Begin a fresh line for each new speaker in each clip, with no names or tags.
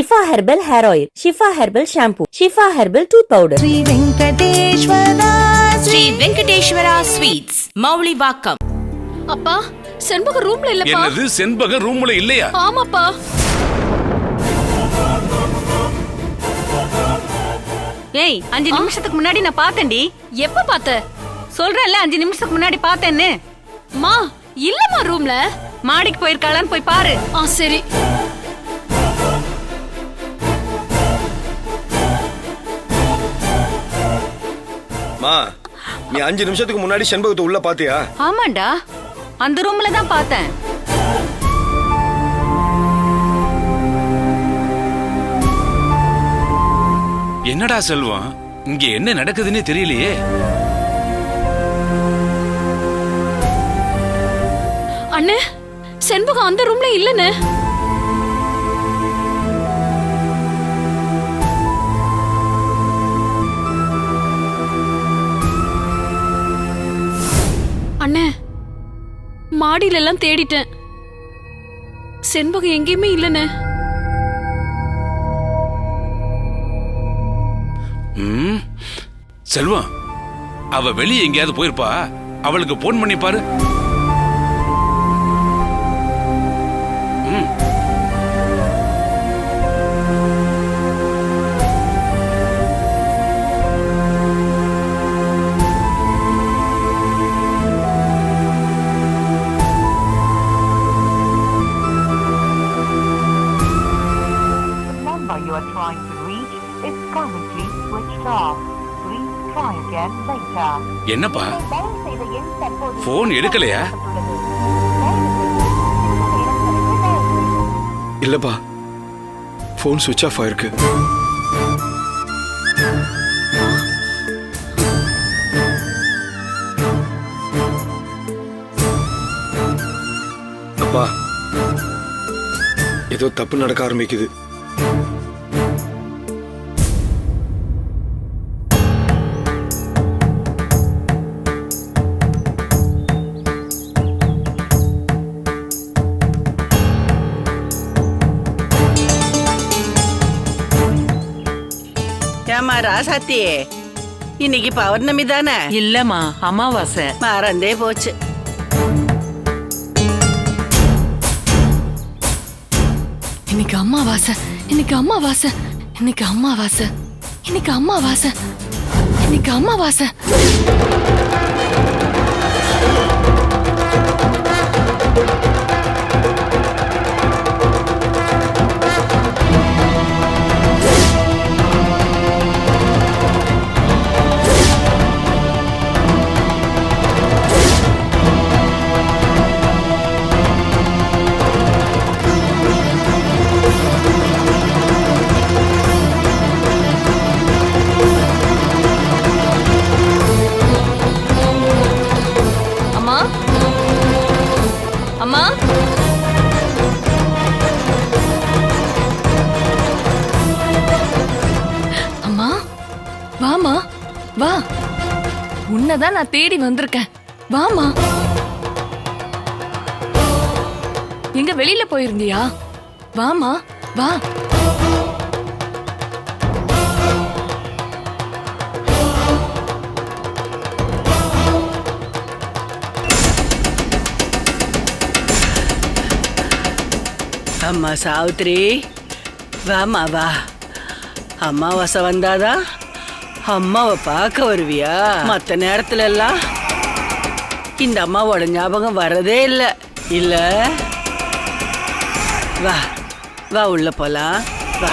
Shifa herbal hair oil, Shifa herbal shampoo, Shifa herbal tooth powder.
Shri Venkateswara sweets, Moulivakkam.
அப்பா, செண்பக ரூம்ல இல்லப்பா.
என்னது, செண்பக ரூம்ல இல்லையா?
ஆமாப்பா.
ஏய், 5 நிமிஷத்துக்கு முன்னாடி நான் பார்த்தேன்டி.
எப்ப பார்த்த?
சொல்றேன்ல, 5 நிமிஷத்துக்கு முன்னாடி பார்த்தேன்னு.
மா, இல்லம்மா ரூம்ல.
மாடிக்கு போயிருக்காளான்னு போய் பாரு.
சரி.
மா, நீ 5 நிமிஷத்துக்கு முன்னாடி செண்பகத்தை உள்ள பாத்தியா?
ஆமாண்டா, அந்த ரூம்ல தான் பார்த்தேன்.
என்னடா செல்வம், இங்க என்ன நடக்குதுன்னே தெரியலையே.
அண்ணே, செண்பகம் அந்த ரூம்ல இல்லன்னு. அண்ணே, மாடியில எல்லாம் தேடிட்டேன், செண்பகம் எங்கேயுமே இல்லன்னு.
செல்வம், அவ வெளியே எங்கேயாவது போயிருப்பா. அவளுக்கு போன் பண்ணி பாரு.
You are trying to reach is currently switched off. Please try again later.
என்னப்பா, போன் எடுக்கலையா?
இல்லப்பா, போன் சுவிட்ச் ஆஃப் ஆயிருக்கு. அப்பா, ஏதோ தப்பு நடக்க ஆரம்பிக்குது.
ஏமா ராசாத்தி, இன்னைக்கு பௌர்ணமி தானே?
இல்லம்மா, அமாவாசை.
மறந்தே போச்சு.
இன்னைக்கு அம்மாவாசை, இன்னைக்கு அம்மாவாசை, இன்னைக்கு அம்மாவாசை, இன்னைக்கு அம்மாவாசை, இன்னைக்கு அம்மாவாசை. அம்மா, அம்மா, வாமா, வா. உன்னதான் நான் தேடி வந்திருக்கேன். வாமா. எங்க வெளியில போயிருந்தியா? வாமா, வா.
அம்மா சாவித்ரி, வாமா வா. அம்மாவாசை வந்தாதான் அம்மாவை பார்க்க வருவியா? மற்ற நேரத்துல எல்லாம் இந்த அம்மாவோட ஞாபகம் வரதே இல்லை இல்ல? வா வா, உள்ள போலாம், வா.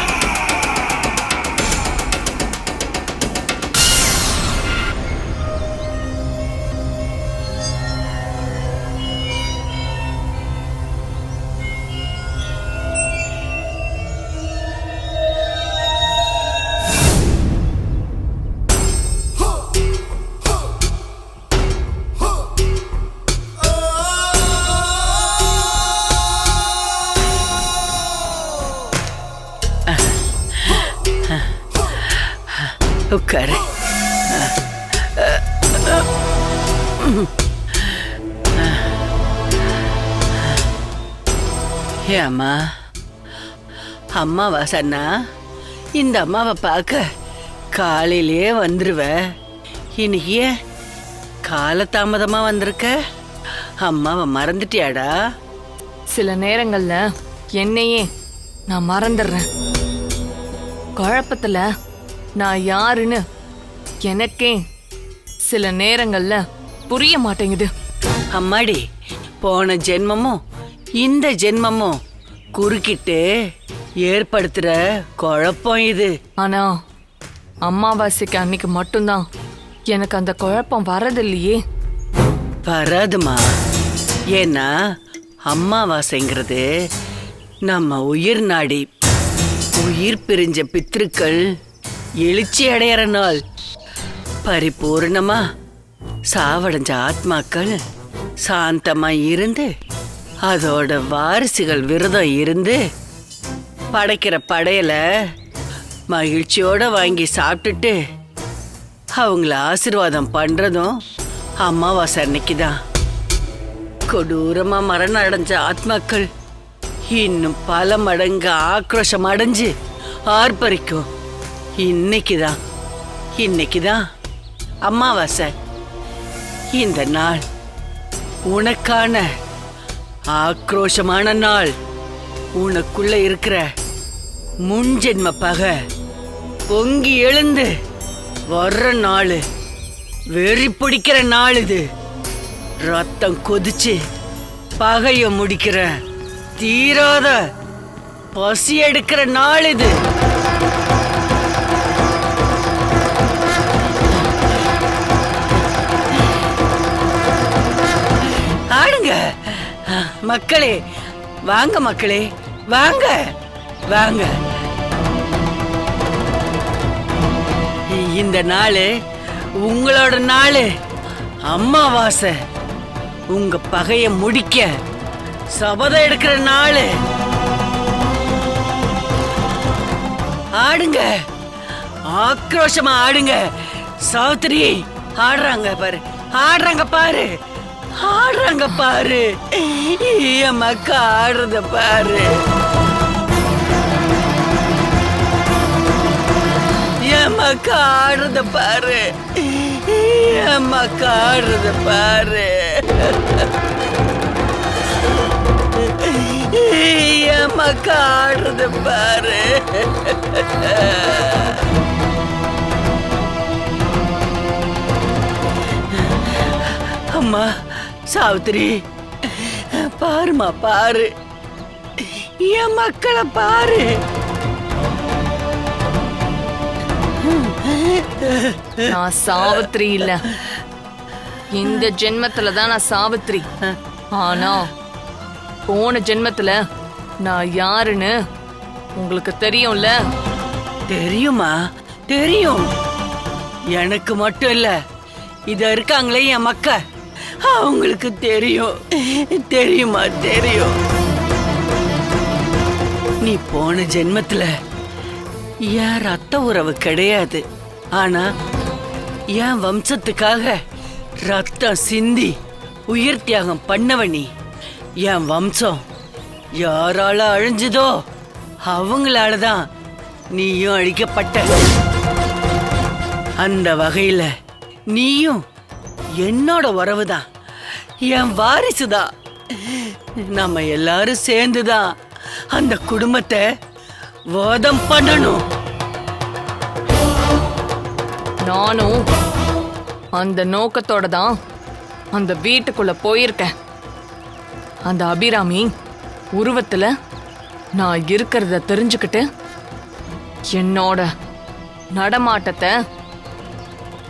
உட்காரு. ஏம்மா, அம்மாவாசன்னா இந்த அம்மாவை பார்க்க காலையிலே வந்துருவ. இன்னைக்கு ஏன் காலதாமதமா வந்திருக்க? அம்மாவை மறந்துட்டியாடா?
சில நேரங்கள்ல என்னையே நான் மறந்துடுறேன். குழப்பத்துல நான் யாருன்னு எனக்கே சில நேரங்கள்ல புரிய மாட்டேங்குது.
அம்மாடி, போன ஜென்மமும் இந்த ஜென்மமும் குறுக்கிட்டு ஏற்படுத்துற குழப்பம் இது.
ஆனா அமாவாசைக்கு அன்னைக்கு மட்டும்தான் எனக்கு அந்த குழப்பம் வரதில்லையே.
வராதுமா. ஏன்னா அம்மாவாசைங்கிறது நம்ம உயிர் நாடி. உயிர் பிரிஞ்ச பித்ருக்கள் எழுச்சி அடையிற நாள். பரிபூர்ணமா சாவடைஞ்ச ஆத்மாக்கள் சாந்தமா இருந்து அதோட வாரிசுகள் விரதம் இருந்து படைக்கிற படையல மகிழ்ச்சியோட வாங்கி சாப்பிட்டுட்டு அவங்கள ஆசீர்வாதம் பண்றதும் அமாவாசை அன்னைக்குதான். கொடூரமா மரணம் அடைஞ்ச ஆத்மாக்கள் இன்னும் பல மடங்கு ஆக்ரோஷம் அடைஞ்சு ஆர்ப்பரிக்கும். இன்னைக்குதான் அமாவாசை. இந்த நாள் உனக்கான ஆக்ரோஷமான நாள். உனக்குள்ள இருக்கிற முன்ஜென்ம பகை பொங்கி எழுந்து வர்ற நாள். வெறி பிடிக்கிற நாள் இது. ரத்தம் கொதிச்சு பகைய முடிக்கிற தீராத பசி எடுக்கிற நாள் இது. ஆடுங்க மக்களே, வாங்க மக்களே, வாங்க வாங்க. இந்த நாள் உங்களோட நாள். அமாவாசை உங்க பகைய முடிக்க சபதம் எடுக்கிற நாள். ஆடுங்க, ஆக்ரோஷமா ஆடுங்க. சாவித்திரி ஆடுறாங்க பாரு, ஆடுறாங்க பாரு, ஆடுறாங்க பாரு. என் மக்கா ஆடுறத பாரு, என் மக்கா ஆடுறத பாரு, என் மக்கா ஆடுறத பாரு, என் மக்கா ஆடுறத பாரு. அம்மா சாவித்திரி, பாருமா பாரு, என் மக்களை பாரு.
நான் சாவித்திரி இல்ல. இந்த ஜென்மத்துல தான் நான் சாவித்திரி. ஆனா போன ஜென்மத்துல நான் யாருன்னு உங்களுக்கு தெரியும்ல?
தெரியுமா? தெரியும். எனக்கு மட்டும் இல்ல, இத இருக்காங்களே என் மக்க, அவங்களுக்கு தெரியும். தெரியுமா? தெரியும். நீ போன ஜென்மத்துல என் ரத்த உறவு கிடையாது. ஆனா என் வம்சத்துக்காக ரத்தம் சிந்தி உயிர் தியாகம் பண்ணவனி. என் வம்சம் யாரால அழிஞ்சதோ அவங்களாலதான் நீயும் அழிக்கப்பட்ட. அந்த வகையில நீயும் என்னோட உறவுதான், என் வாரிசுதான். நம்ம எல்லாரும் சேர்ந்துதான் அந்த குடும்பத்தை வதம் பண்ணணும்.
நானும் அந்த நோக்கத்தோட தான் அந்த வீட்டுக்குள்ள போயிருக்கேன். அந்த அபிராமி உருவத்துல நான் இருக்கிறத தெரிஞ்சுக்கிட்டு என்னோட நடமாட்டத்தை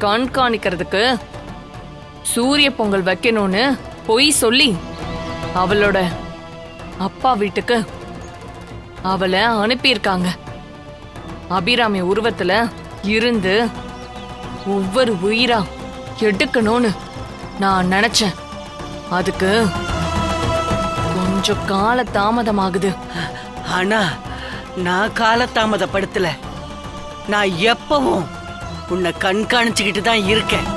கண்காணிக்கிறதுக்கு சூரிய பொங்கல் வைக்கணும்னு பொய் சொல்லி அவளோட அப்பா வீட்டுக்கு அவளை அனுப்பியிருக்காங்க. அபிராமி உருவத்துல இருந்து ஒவ்வொரு உயிரா எடுக்கணும்னு நான் நினைச்சேன். அதுக்கு கொஞ்சம் கால தாமதமாகுது.
ஆனா நான் காலதாமதப்படுத்தல. நான் எப்பவும் உன்னை கண்காணிச்சுக்கிட்டு தான் இருக்கேன்.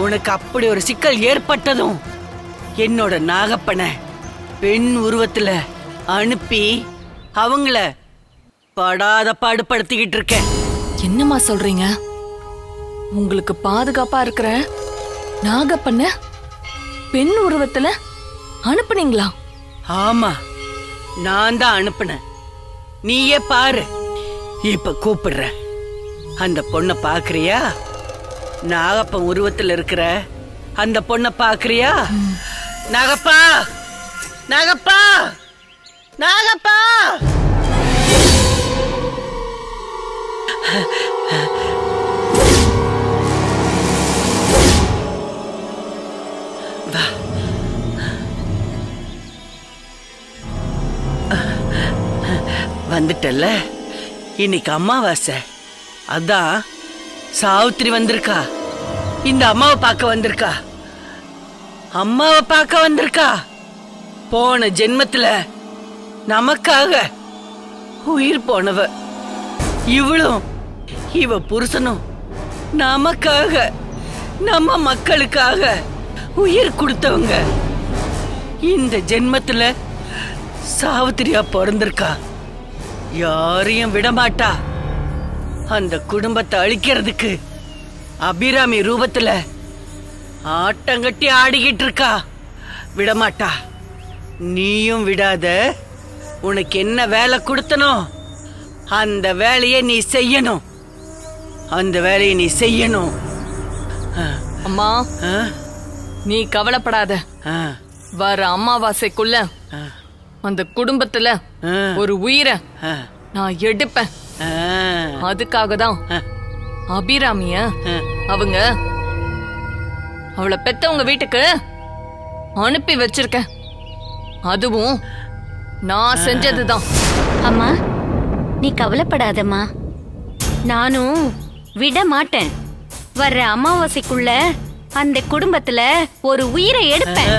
உனக்கு அப்படி ஒரு சிக்கல் ஏற்பட்டதும் என்னோட நாகப்பனை பெண் உருவத்துல அனுப்பி அவங்கள படாத பாடுபடுத்திக்கிட்டு இருக்கேன்.
என்னம்மா சொல்றீங்க? உங்களுக்கு பாதுகாப்பா இருக்கிற நாகப்பண்ண பெண் உருவத்துல அனுப்புனீங்களா?
ஆமா, நான் தான் அனுப்புனேன். நீயே பாரு. இப்ப கூப்பிடுற அந்த பொண்ண பாக்குறியா? நாகப்பன் உருவத்துல இருக்கிற அந்த பொண்ண பாக்குறியா? நாகப்பா, நாகப்பா, நாகப்பா! வா. வந்துட்டல்ல, இன்னைக்கு அமாவாசை. அதான் சாவித்திரி வந்திருக்கா. இந்த அம்மாவை பார்க்க வந்திருக்கா. அம்மாவை பார்க்க வந்திருக்கா. போன ஜென்மத்துல நமக்காக உயிர் போனவ இவளும் இவ புருஷனும் நமக்காக நம்ம மக்களுக்காக உயிர் கொடுத்தவங்க. இந்த ஜென்மத்துல சாவித்திரியா பிறந்திருக்கா. யாரையும் விடமாட்டா. அந்த குடும்பத்தை அழிக்கிறதுக்கு அபிராமி ரூபத்துல ஆட்டங்கட்டி ஆடிக்கிட்டு இருக்கா. விடமாட்டா. நீயும் விடாத. உனக்கு என்ன வேலை கொடுத்தனோ அந்த வேலையை நீ செய்யணும். அந்த வேலையை நீ செய்யணும்.
அம்மா,
ஆ?
நீ கவலைப்படாத.
ஆ.
வர அமாவாசைக்குள்ள அந்த குடும்பத்துல
ஆ.
ஒரு உயிரை
ஆ.
நான் எடுப்பேன்.
ஆ.
அதுக்காக தான் அபிராமிய அவங்க அவளை பெத்தவங்க வீட்டுக்கு அனுப்பி வச்சிருக்கேன். அதுவும் நான் செஞ்சதுதான்.
அம்மா, நீ கவலைப்படாதம்மா. நானும் விட மாட்டேன். வர்ற அமாவாசைக்குள்ள அந்த குடும்பத்துல ஒரு உயிரை எடுப்பேன்.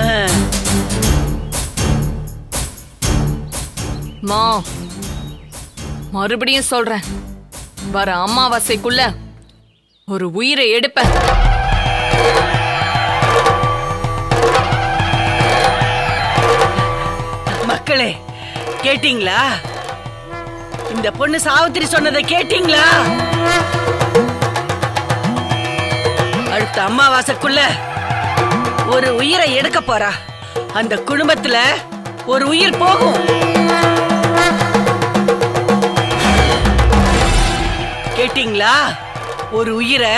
மா, மறுபடியும் சொல்றேன், வர அமாவாசைக்குள்ள ஒரு உயிரை எடுப்பேன்.
மக்களே, கேட்டீங்களா? இந்த பொண்ணு சாவித்திரி சொன்னதை கேட்டீங்களா? அடுத்த அமாவாசைக்குள்ள ஒரு உயிரை எடுக்க போறா. அந்த குடும்பத்துல ஒரு உயிர் போகும். கேட்டீங்களா? ஒரு உயிரை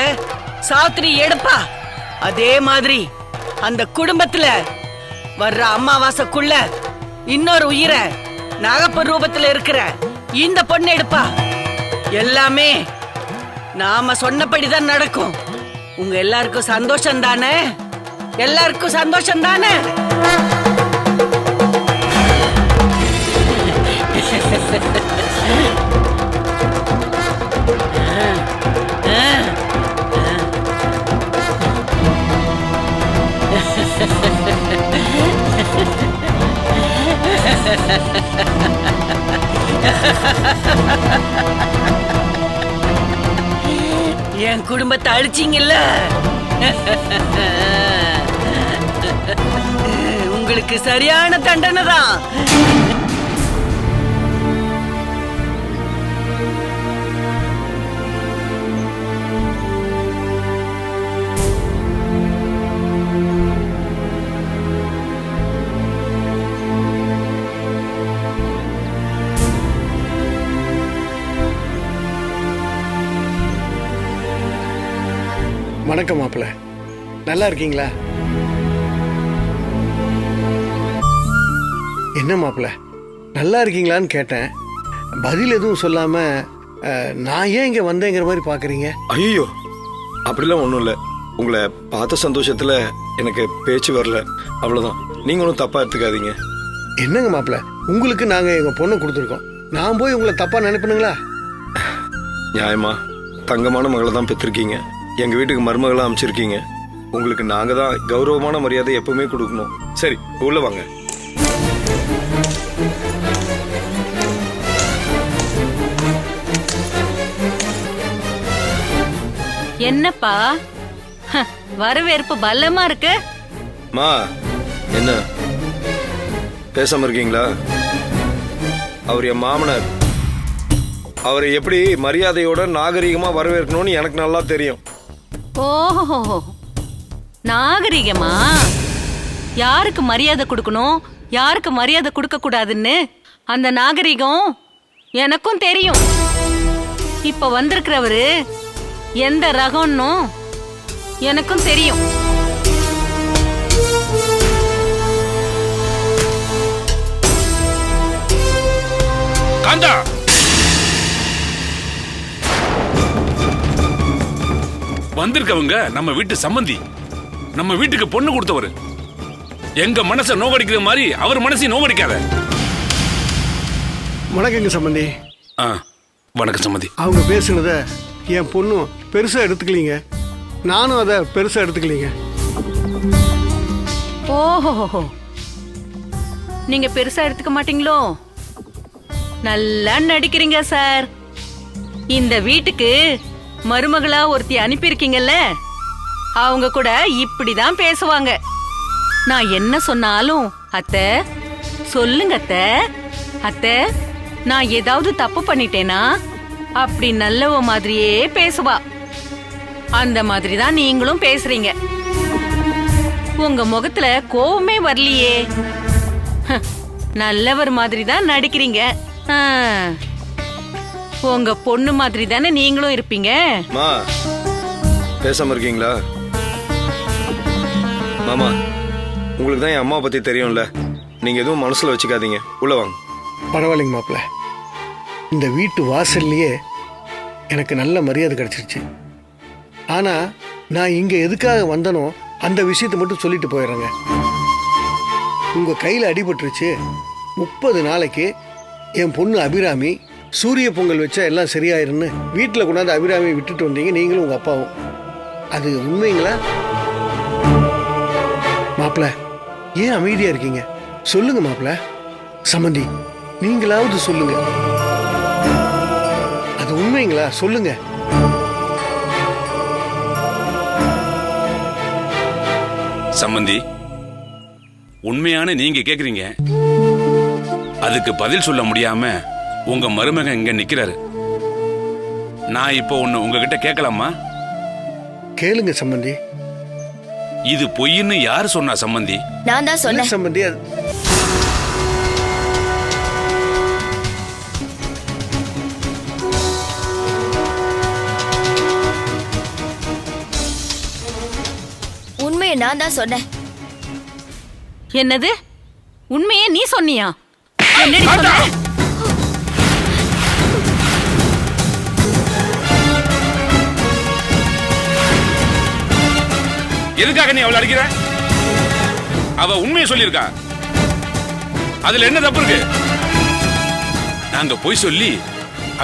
சாவித்திரி எடுப்பா. அதே மாதிரி அந்த குடும்பத்துல வர்ற அமாவாசைக்குள்ள இன்னொரு உயிரை நாகப்பன் ரூபத்துல இருக்கிற இந்த பொண்ணு எடுப்பா. எல்லாமே நாம சொன்னபடிதான் நடக்கும். உங்க எல்லாருக்கும் சந்தோஷம் தானே? எல்லாருக்கும் சந்தோஷம் தானே? என் குடும்பத்தை அழிச்சீங்கல்ல, உங்களுக்கு சரியான தண்டனை தான்.
வணக்கம் மாப்பிள்ள, நல்லா இருக்கீங்களா? என்ன மாப்பிள்ள, நல்லா இருக்கீங்களான்னு கேட்டேன். பதில் எதுவும் சொல்லாம நான் ஏன் இங்க வந்தேங்கிற மாதிரி பாக்குறீங்க.
ஐயோ, அப்படிலாம் ஒன்றும் இல்லை. உங்களை பார்த்த சந்தோஷத்துல எனக்கு பேச்சு வரல, அவ்வளோதான். நீங்க ஒன்றும் தப்பா எடுத்துக்காதீங்க.
என்னங்க மாப்பிள்ள, உங்களுக்கு நாங்க எங்க பொண்ணை கொடுத்துருக்கோம். நான் போய் உங்களை தப்பா நினைப்பணுங்களா?
நியாயமா தங்கமான மகளை தான் பெற்றிருக்கீங்க. எங்க வீட்டுக்கு மருமகளா அமைச்சிருக்கீங்க. உங்களுக்கு நாங்க தான் கௌரவமான மரியாதை எப்பவுமே கொடுக்கணும். சரி, உள்ள வாங்க.
என்னப்பா, வரவேற்பு பலமா இருக்கு.
மா, என்ன பேசாம இருக்கீங்களா? அவர் என் மாமனார். அவரை எப்படி மரியாதையோட நாகரிகமா வரவேற்கணும்னு எனக்கு நல்லா தெரியும்.
ஓஹோ, நாகரிகமா? யாருக்கு மரியாதை கொடுக்கணும், யாருக்கு மரியாதை கொடுக்க கூடாதுன்னு அந்த நாகரிகம் எனக்கும் தெரியும். இப்ப வந்திருக்கிறவரு எந்த ரகம்னு எனக்கும் தெரியும்.
காந்தா, வந்திருக்கவங்க நம்ம வீட்டு சம்பந்தி, நம்ம வீட்டுக்கு பொண்ணு கொடுத்தவர். எங்க மனசை நோகடிக்கிற மாதிரி அவர் மனசை நோகடிக்காத.
வணக்கங்க சம்பந்தி.
வணக்கம் சம்பந்தி.
அவங்க பேசுனத என் பொண்ணும் பெருசா எடுத்துக்கலீங்க, நானும் அதை பெருசா எடுத்துக்கலீங்க.
ஓஹோ, நீங்க பெருசா எடுத்துக்க மாட்டீங்களோ? நல்லா நடிக்கிறீங்க சார். இந்த வீட்டுக்கு மருமகளா ஒருத்தி அனுப்பியிருக்கீங்கல்ல, அவங்க கூட இப்படிதான் பேசுவாங்க. நான் என்ன சொன்னாலும் அத்தை சொல்லுங்க அத்தை, அத்தை நான் ஏதாவது தப்பு பண்ணிட்டேனா அப்படி நல்லவ மாதிரியே பேசுவா. அந்த மாதிரி தான் நீங்களும் பேசுறீங்க. உங்க முகத்துல கோவமே வரலையே. நல்லவர் மாதிரி தான் நடிக்கிறீங்க. உங்க பொண்ணு மாதிரி தானே நீங்களும் இருப்பீங்க.
பேசாம இருக்கீங்களா? மாமா, உங்களுக்கு தான் என் அம்மா பத்தி தெரியும்ல, நீங்க எதுவும் மனசுல வச்சுக்காதீங்க. உள்ள வாங்க.
பரவாயில்லைங்க மாப்பிள்ள, இந்த வீட்டு வாசல்லையே எனக்கு நல்ல மரியாதை கிடைச்சிருச்சு. ஆனா நான் இங்க எதுக்காக வந்தனோ அந்த விஷயத்தை மட்டும் சொல்லிட்டு போயிடுறேங்க. உங்க கையில அடிபட்டுருச்சு, 30 நாளைக்கு என் பொண்ணு அபிராமி சூரிய பொங்கல் வச்சா எல்லாம் சரியாயிருன்னு வீட்டில் கொண்டாந்து அபிராமியை விட்டுட்டு வந்தீங்க, நீங்களும் உங்க அப்பாவும். அது உண்மைங்களா? மாப்பிள்ள ஏன் அமைதியா இருக்கீங்க? சொல்லுங்க மாப்பிள்ள. சம்பந்தி நீங்களாவது சொல்லுங்க, அது உண்மைங்களா? சொல்லுங்க.
சம்பந்தி, உண்மையான நீங்க கேக்குறீங்க, அதுக்கு பதில் சொல்ல முடியாம உங்க மருமகன் இங்க நிக்கிறாரு. நான் இப்போ ஒண்ணு உங்ககிட்ட கேட்கலாமா?
கேளுங்க சம்பந்தி.
இது பொய்ன்னு யாரு சொன்னா சம்பந்தி?
நான் தான் சொன்னேன்
சம்பந்தி.
உண்மையை நான் தான் சொன்னேன்.
என்னது? உண்மையே நீ சொன்னியா? என்னடி சொன்ன?
எதுக்காக நீ அவளை அடிக்கிற? அவ உண்மையை சொல்லியிருக்கா. அதுல என்ன தப்பு இருக்கு? நாங்க போய் சொல்லி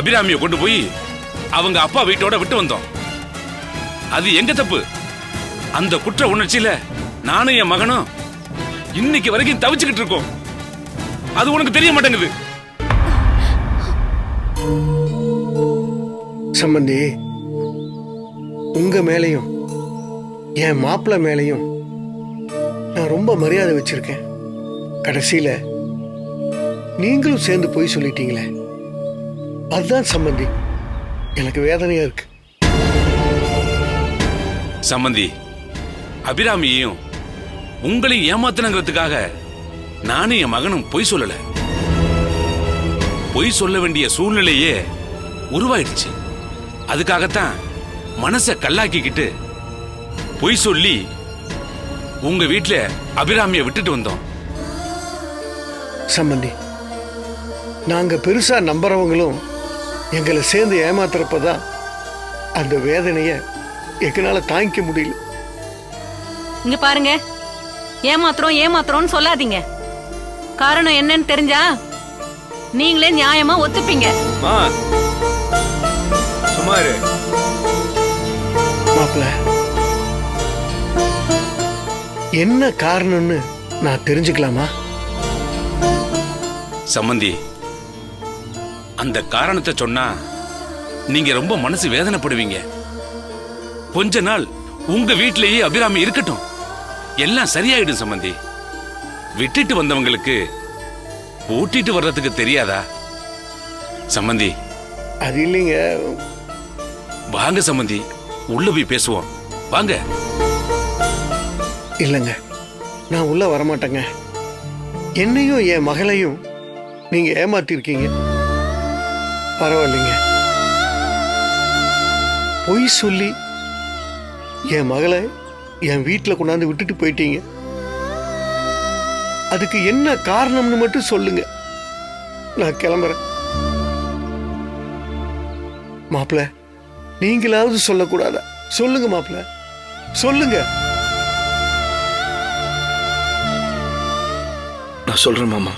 அபிராமியை கொண்டு போய் அவங்க அப்பா வீட்டோட விட்டு வந்தோம். அது எங்க தப்பு? அந்த குற்ற உணர்ச்சியில நானும் என் மகனும் இன்னைக்கு வரைக்கும் தவிச்சுக்கிட்டு இருக்கோம். அது உனக்கு தெரிய மாட்டேங்குது.
சம்பந்தி, உங்க மேலையும் என் மாப்பிள்ள மேலையும் நான் ரொம்ப மரியாதை வச்சிருக்கேன். கடைசியில நீங்களும் சேர்ந்து போய் சொல்லிட்டீங்களே, அதுதான் சம்பந்தி எனக்கு வேதனையா இருக்கு.
சம்பந்தி, அபிராமியையும் உங்களையும் ஏமாத்தணுங்கிறதுக்காக நானும் என் மகனும் பொய் சொல்லல. பொய் சொல்ல வேண்டிய சூழ்நிலையே உருவாயிடுச்சு. அதுக்காகத்தான் மனசை கல்லாக்கிக்கிட்டு பொய் சொல்லி உங்க வீட்டுல அபிராமியை விட்டுட்டு வந்தோம்.
சம்பந்தி, நாங்க பெருசா நம்புறவங்களும் எங்களை சேர்ந்து ஏமாத்துறப்பதான் அந்த வேதனைய எங்களால தாங்கிக்க முடியல.
இங்க பாருங்க, ஏமாத்துறோம்னு சொல்லாதீங்க. காரணம் என்னன்னு தெரிஞ்சா நீங்களே நியாயமா ஒத்துப்பீங்க.
சுமாரு
மாப்பிள்ள, என்ன காரணம்னு நான் தெரிஞ்சுக்கலாமா?
சம்பந்தி, அந்த காரணத்தை சொன்னா நீங்க ரொம்ப மனசு வேதனைப்படுவீங்க. கொஞ்ச நாள் உங்க வீட்டிலேயே அபிராமி இருக்கட்டும், எல்லாம் சரியாயிடும். சம்பந்தி, விட்டுட்டு வந்தவங்களுக்கு கூட்டிட்டு வர்றதுக்கு தெரியாதா? சம்பந்தி
அது இல்லைங்க.
வாங்க சம்பந்தி, உள்ள போய் பேசுவோம் வாங்க.
இல்லைங்க, நான் உள்ள வரமாட்டேங்க. என்னையும் என் மகளையும் நீங்க ஏமாத்திருக்கீங்க. பரவாயில்லைங்க. பொய் சொல்லி என் மகளை என் வீட்டில் கொண்டாந்து விட்டுட்டு போயிட்டீங்க. அதுக்கு என்ன காரணம்னு மட்டும் சொல்லுங்க, நான் கிளம்புறேன். மாப்பிள்ள, நீங்களாவது சொல்லக்கூடாதா? சொல்லுங்க மாப்பிள்ள, சொல்லுங்க.
நான் சொல்றேன் மாமா.